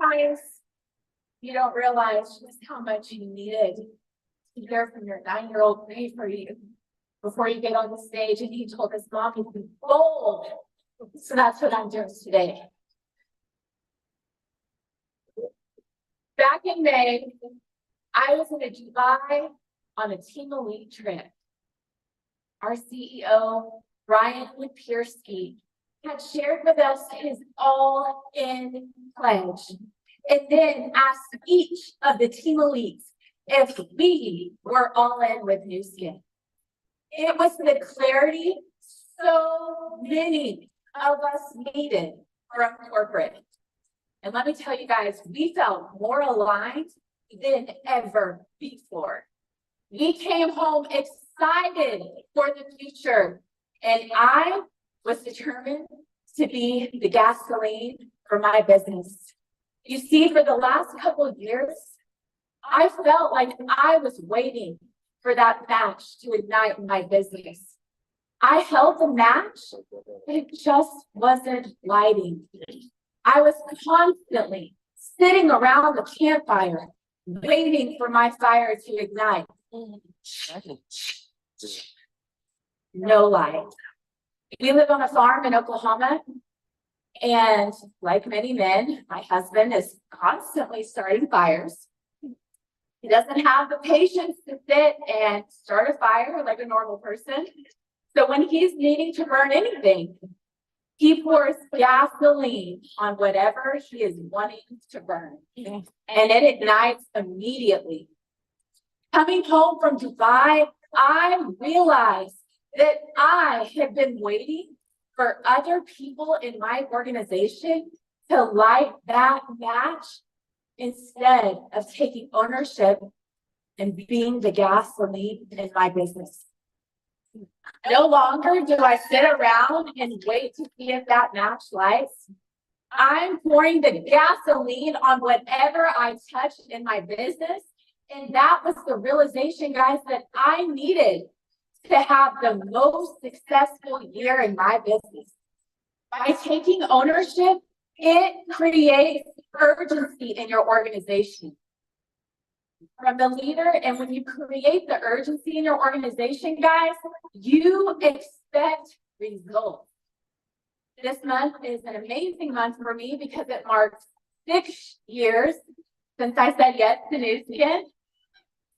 sometimes you don't realize just how much you needed to hear from your 9-year-old pray for you before you get on the stage, and he told his mom to be bold. So that's what I'm doing today. Back in May, I was in Dubai on a Team Elite trip. Our CEO, Brian Lipierski, had shared with us his all-in pledge, and then asked each of the Team Elites if we were all in with New Skin. It was the clarity so many of us needed from corporate. And let me tell you guys, we felt more aligned than ever before. We came home excited for the future, and I was determined to be the gasoline for my business. You see, for the last couple of years, I felt like I was waiting for that match to ignite my business. I held the match, but it just wasn't lighting. I was constantly sitting around the campfire, waiting for my fire to ignite. No light. We live on a farm in Oklahoma, and like many men, my husband is constantly starting fires. He doesn't have the patience to sit and start a fire like a normal person. So when he's needing to burn anything, he pours gasoline on whatever he is wanting to burn, and it ignites immediately. Coming home from Dubai, I realized that I had been waiting for other people in my organization to light that match instead of taking ownership and being the gasoline in my business. No longer do I sit around and wait to see if that match lights. I'm pouring the gasoline on whatever I touch in my business. And that was the realization, guys, that I needed to have the most successful year in my business. By taking ownership, it creates urgency in your organization. From the leader, and when you create the urgency in your organization, guys, you expect results. This month is an amazing month for me because it marks 6 years since I said yes to New Skin.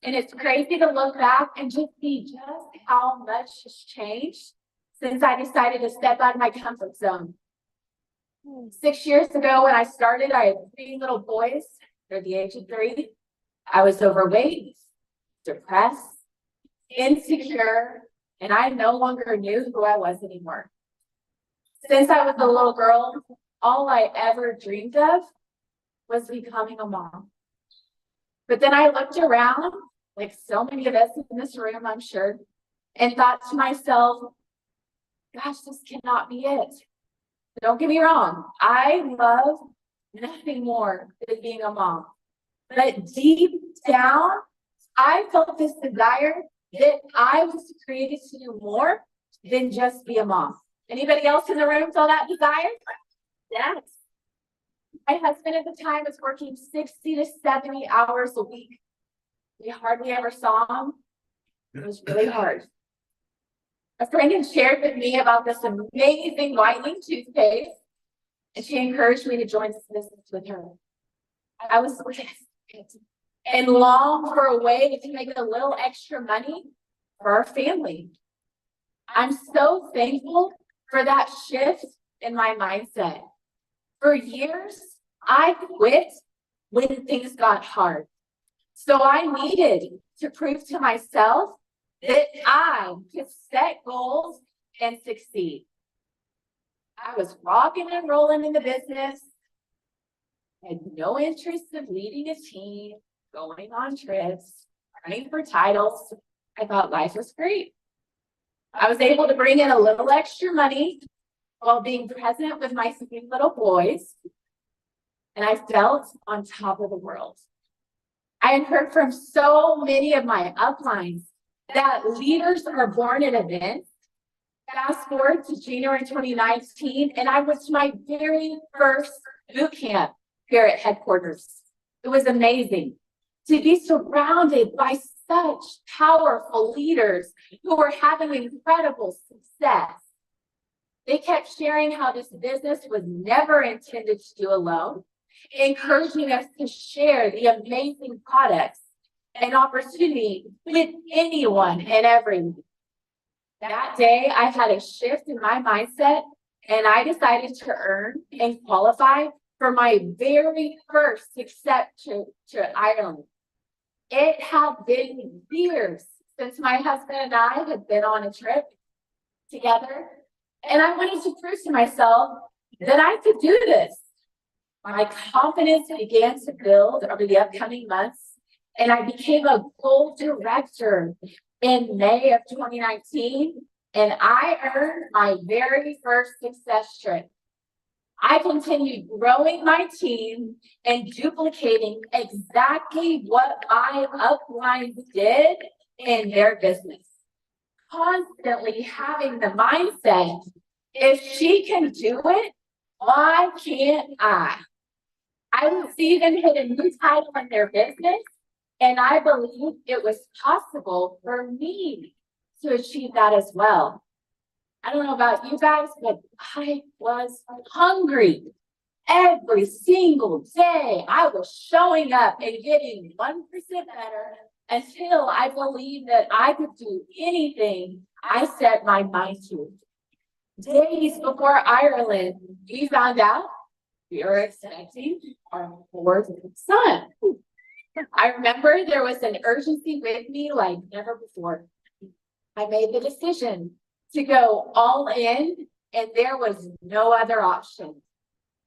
And it's crazy to look back and just see just how much has changed since I decided to step out of my comfort zone. 6 years ago when I started, I had 3 little boys. They're the age of 3. I was overweight, depressed, insecure, and I no longer knew who I was anymore. Since I was a little girl, all I ever dreamed of was becoming a mom. But then I looked around, like so many of us in this room, I'm sure, and thought to myself, gosh, this cannot be it. Don't get me wrong. I love nothing more than being a mom. But deep down, I felt this desire that I was created to do more than just be a mom. Anybody else in the room feel that desire? Yes. My husband at the time was working 60 to 70 hours a week. We hardly ever saw him. It was really hard. A friend had shared with me about this amazing whitening toothpaste, and she encouraged me to join this business with her. I was desperate and longed for a way to make a little extra money for our family. I'm so thankful for that shift in my mindset. For years, I quit when things got hard. So I needed to prove to myself that I could set goals and succeed. I was rocking and rolling in the business, had no interest in leading a team, going on trips, running for titles. I thought life was great. I was able to bring in a little extra money while being present with my 3 little boys, and I felt on top of the world. I had heard from so many of my uplines that leaders are born at events. Fast forward to January 2019, and I went to my very first boot camp here at headquarters. It was amazing to be surrounded by such powerful leaders who were having incredible success. They kept sharing how this business was never intended to do alone, encouraging us to share the amazing products and opportunity with anyone and everyone. That day, I had a shift in my mindset, and I decided to earn and qualify for my very first success trip to Ireland. It had been years since my husband and I had been on a trip together, and I wanted to prove to myself that I could do this. My confidence began to build over the upcoming months, and I became a goal director in May of 2019, and I earned my very first success trip. I continued growing my team and duplicating exactly what my uplines did in their business. Constantly having the mindset, if she can do it, why can't I? I would see them hit a new title in their business, and I believed it was possible for me to achieve that as well. I don't know about you guys, but I was hungry. Every single day, I was showing up and getting 1% better until I believed that I could do anything I set my mind to. Days before Ireland, we found out we were expecting our fourth son. I remember there was an urgency with me like never before. I made the decision to go all in, and there was no other option.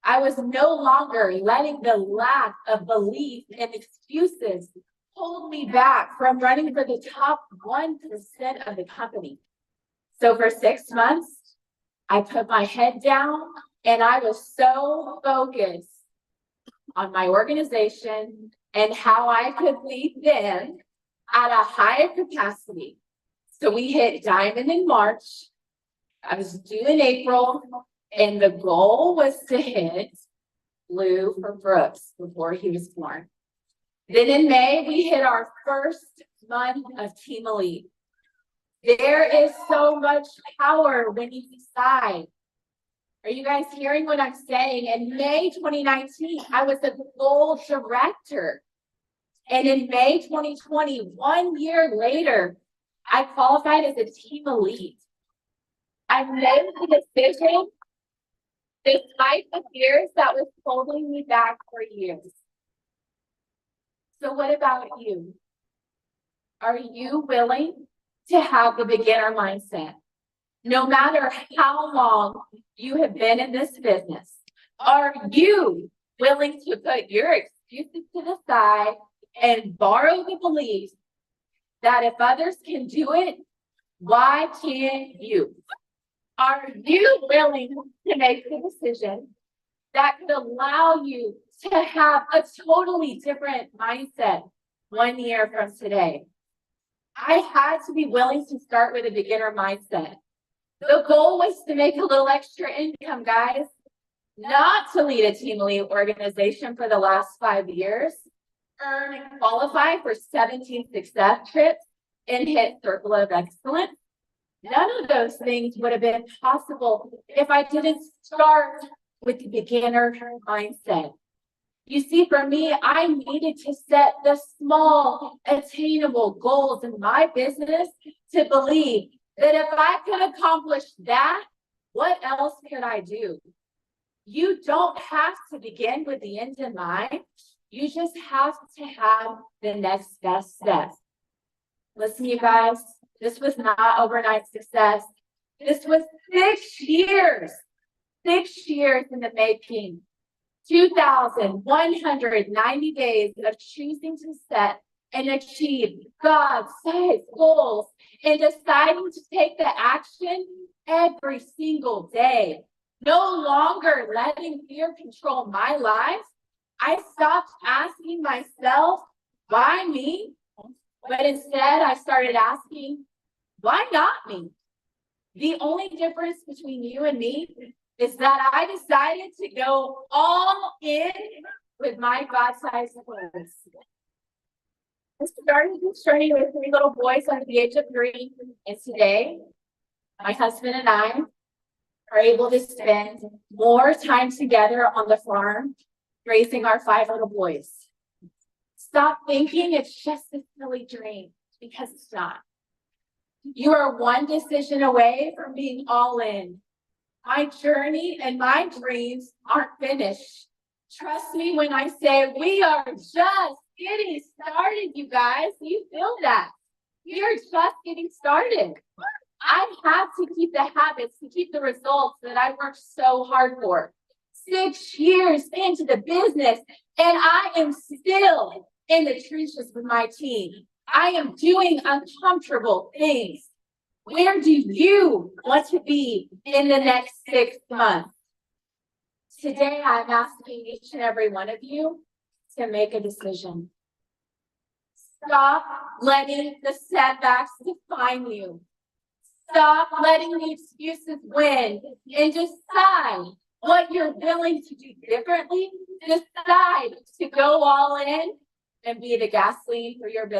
I was no longer letting the lack of belief and excuses hold me back from running for the top 1% of the company. So for 6 months, I put my head down, and I was so focused on my organization and how I could lead them at a higher capacity. So we hit diamond in March. I was due in April, and the goal was to hit blue for Brooks before he was born. Then in May, we hit our first month of Team Elite. There is so much power when you decide. Are you guys hearing what I'm saying? In May 2019, I was a goal director. And in May 2020, 1 year later, I qualified as a Team Elite. I made the decision despite the fears that was holding me back for years. So what about you? Are you willing to have the beginner mindset? No matter how long you have been in this business, are you willing to put your excuses to the side and borrow the belief that if others can do it, why can't you? Are you willing to make the decision that could allow you to have a totally different mindset 1 year from today? I had to be willing to start with a beginner mindset. The goal was to make a little extra income, guys, not to lead a Team Elite organization for the last 5 years, earn and qualify for 17 success trips, and hit Circle of Excellence. None of those things would have been possible if I didn't start with the beginner mindset. You see, for me, I needed to set the small, attainable goals in my business to believe that if I could accomplish that, what else could I do? You don't have to begin with the end in mind. You just have to have the next best step. Listen, you guys, this was not overnight success. This was 6 years in the making. 2,190 days of choosing to set and achieve God-sized goals and deciding to take the action every single day. No longer letting fear control my life. I stopped asking myself, why me? But instead, I started asking, why not me? The only difference between you and me is that I decided to go all in with my God-sized goals. I started this journey with 3 little boys under the age of 3, and today, my husband and I are able to spend more time together on the farm, raising our 5 little boys. Stop thinking it's just a silly dream, because it's not. You are one decision away from being all in. My journey and my dreams aren't finished. Trust me when I say we are just getting started, you guys. You feel that? We are just getting started. I have to keep the habits, to keep the results that I worked so hard for. 6 years into the business, and I am still in the trenches with my team. I am doing uncomfortable things. Where do you want to be in the next 6 months? Today, I'm asking each and every one of you to make a decision. Stop letting the setbacks define you. Stop letting the excuses win and decide what you're willing to do differently. Decide to go all in and be the gasoline for your business.